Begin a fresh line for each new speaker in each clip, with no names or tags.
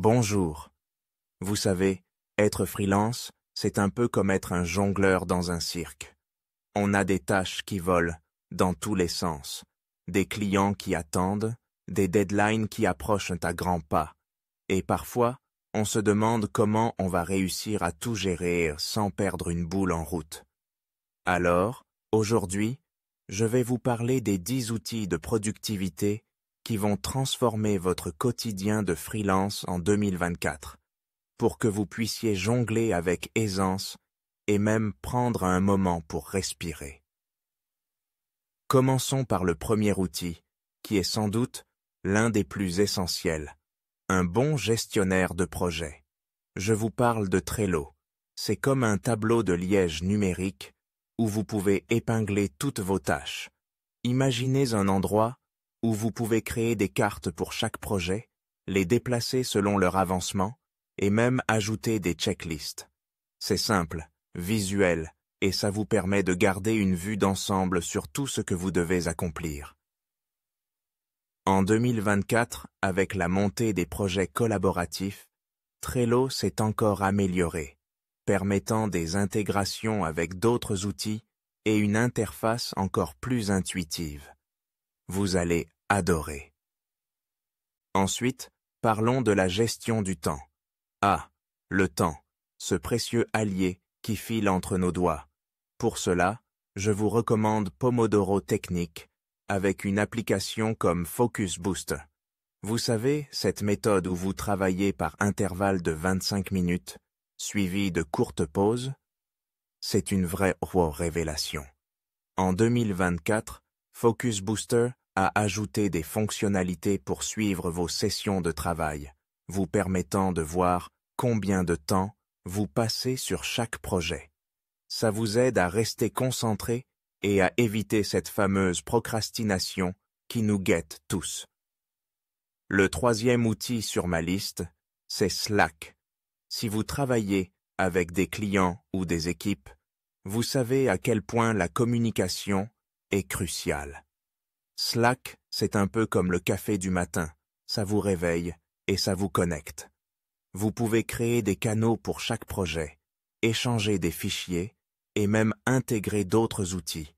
Bonjour. Vous savez, être freelance, c'est un peu comme être un jongleur dans un cirque. On a des tâches qui volent dans tous les sens, des clients qui attendent, des deadlines qui approchent à grands pas, et parfois, on se demande comment on va réussir à tout gérer sans perdre une boule en route. Alors, aujourd'hui, je vais vous parler des 10 outils de productivité qui vont transformer votre quotidien de freelance en 2024, pour que vous puissiez jongler avec aisance et même prendre un moment pour respirer. Commençons par le premier outil, qui est sans doute l'un des plus essentiels, un bon gestionnaire de projet. Je vous parle de Trello. C'est comme un tableau de liège numérique où vous pouvez épingler toutes vos tâches. Imaginez un endroit où vous pouvez créer des cartes pour chaque projet, les déplacer selon leur avancement et même ajouter des checklists. C'est simple, visuel, et ça vous permet de garder une vue d'ensemble sur tout ce que vous devez accomplir. En 2024, avec la montée des projets collaboratifs, Trello s'est encore amélioré, permettant des intégrations avec d'autres outils et une interface encore plus intuitive. Vous allez adorer. Ensuite, parlons de la gestion du temps. Ah, le temps, ce précieux allié qui file entre nos doigts. Pour cela, je vous recommande Pomodoro Technique avec une application comme Focus Boost. Vous savez, cette méthode où vous travaillez par intervalle de 25 minutes, suivie de courtes pauses? C'est une vraie révélation. En 2024, Focus Booster a ajouté des fonctionnalités pour suivre vos sessions de travail, vous permettant de voir combien de temps vous passez sur chaque projet. Ça vous aide à rester concentré et à éviter cette fameuse procrastination qui nous guette tous. Le troisième outil sur ma liste, c'est Slack. Si vous travaillez avec des clients ou des équipes, vous savez à quel point la communication est cruciale. Slack, c'est un peu comme le café du matin, ça vous réveille et ça vous connecte. Vous pouvez créer des canaux pour chaque projet, échanger des fichiers et même intégrer d'autres outils.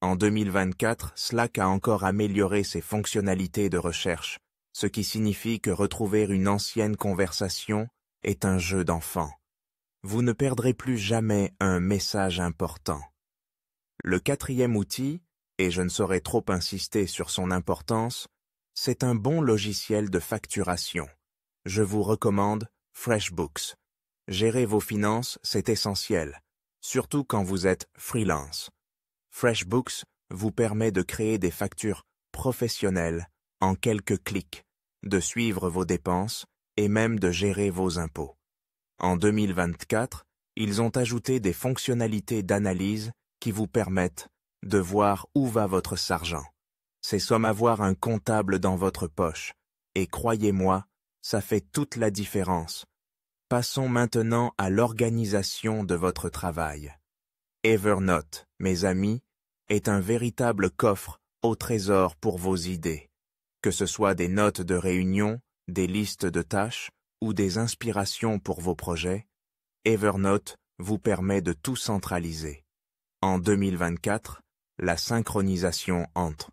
En 2024, Slack a encore amélioré ses fonctionnalités de recherche, ce qui signifie que retrouver une ancienne conversation est un jeu d'enfant. Vous ne perdrez plus jamais un message important. Le quatrième outil, et je ne saurais trop insister sur son importance, c'est un bon logiciel de facturation. Je vous recommande FreshBooks. Gérer vos finances, c'est essentiel, surtout quand vous êtes freelance. FreshBooks vous permet de créer des factures professionnelles en quelques clics, de suivre vos dépenses et même de gérer vos impôts. En 2024, ils ont ajouté des fonctionnalités d'analyse qui vous permettent de voir où va votre argent. C'est comme avoir un comptable dans votre poche, et croyez-moi, ça fait toute la différence. Passons maintenant à l'organisation de votre travail. Evernote, mes amis, est un véritable coffre au trésor pour vos idées. Que ce soit des notes de réunion, des listes de tâches ou des inspirations pour vos projets, Evernote vous permet de tout centraliser. En 2024, la synchronisation entre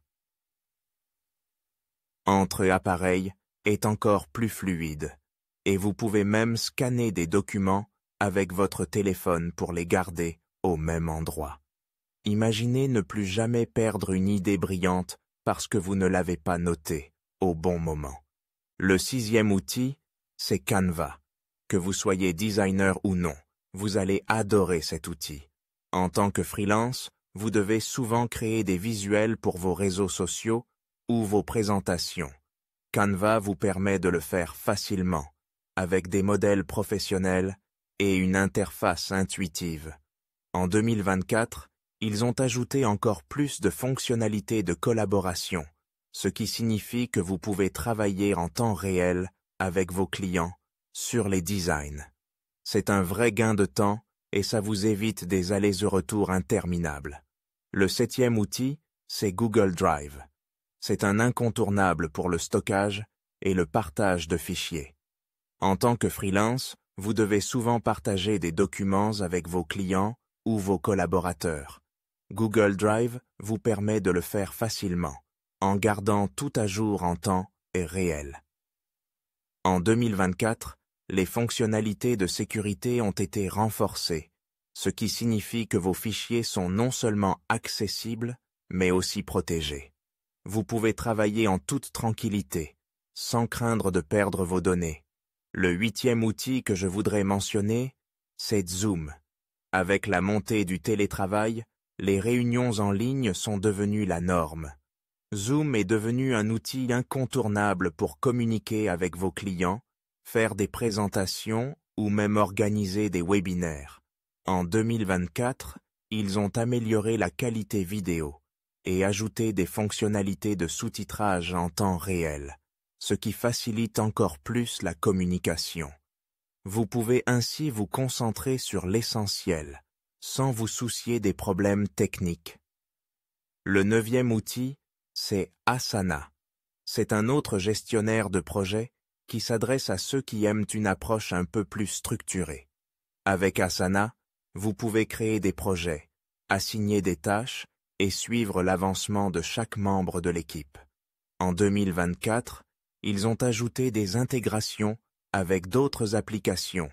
appareils est encore plus fluide, et vous pouvez même scanner des documents avec votre téléphone pour les garder au même endroit. Imaginez ne plus jamais perdre une idée brillante parce que vous ne l'avez pas notée au bon moment. Le sixième outil, c'est Canva. Que vous soyez designer ou non, vous allez adorer cet outil. En tant que freelance, vous devez souvent créer des visuels pour vos réseaux sociaux ou vos présentations. Canva vous permet de le faire facilement, avec des modèles professionnels et une interface intuitive. En 2024, ils ont ajouté encore plus de fonctionnalités de collaboration, ce qui signifie que vous pouvez travailler en temps réel avec vos clients sur les designs. C'est un vrai gain de temps et ça vous évite des allers-et-retours interminables. Le septième outil, c'est Google Drive. C'est un incontournable pour le stockage et le partage de fichiers. En tant que freelance, vous devez souvent partager des documents avec vos clients ou vos collaborateurs. Google Drive vous permet de le faire facilement, en gardant tout à jour en temps réel. En 2024, les fonctionnalités de sécurité ont été renforcées, ce qui signifie que vos fichiers sont non seulement accessibles, mais aussi protégés. Vous pouvez travailler en toute tranquillité, sans craindre de perdre vos données. Le 8e outil que je voudrais mentionner, c'est Zoom. Avec la montée du télétravail, les réunions en ligne sont devenues la norme. Zoom est devenu un outil incontournable pour communiquer avec vos clients, faire des présentations ou même organiser des webinaires. En 2024, ils ont amélioré la qualité vidéo et ajouté des fonctionnalités de sous-titrage en temps réel, ce qui facilite encore plus la communication. Vous pouvez ainsi vous concentrer sur l'essentiel, sans vous soucier des problèmes techniques. Le 9e outil, c'est Asana. C'est un autre gestionnaire de projet qui s'adresse à ceux qui aiment une approche un peu plus structurée. Avec Asana, vous pouvez créer des projets, assigner des tâches et suivre l'avancement de chaque membre de l'équipe. En 2024, ils ont ajouté des intégrations avec d'autres applications,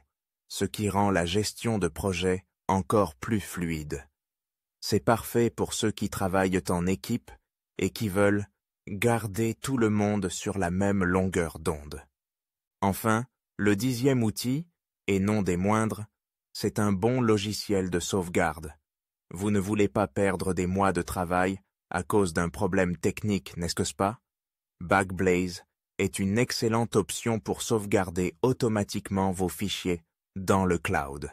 ce qui rend la gestion de projet encore plus fluide. C'est parfait pour ceux qui travaillent en équipe et qui veulent garder tout le monde sur la même longueur d'onde. Enfin, le 10e outil, et non des moindres, c'est un bon logiciel de sauvegarde. Vous ne voulez pas perdre des mois de travail à cause d'un problème technique, n'est-ce pas? Backblaze est une excellente option pour sauvegarder automatiquement vos fichiers dans le cloud.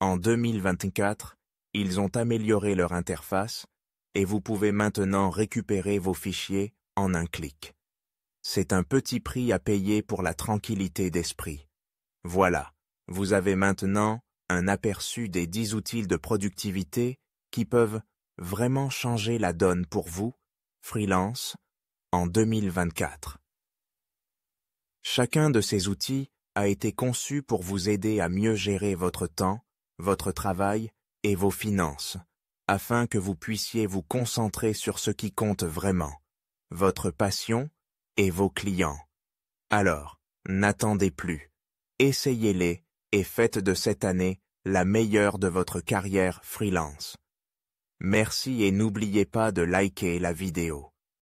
En 2024, ils ont amélioré leur interface et vous pouvez maintenant récupérer vos fichiers en un clic. C'est un petit prix à payer pour la tranquillité d'esprit. Voilà, vous avez maintenant un aperçu des 10 outils de productivité qui peuvent vraiment changer la donne pour vous, freelance, en 2024. Chacun de ces outils a été conçu pour vous aider à mieux gérer votre temps, votre travail et vos finances, afin que vous puissiez vous concentrer sur ce qui compte vraiment, votre passion et vos clients. Alors, n'attendez plus, essayez-les et faites de cette année la meilleure de votre carrière freelance. Merci et n'oubliez pas de liker la vidéo.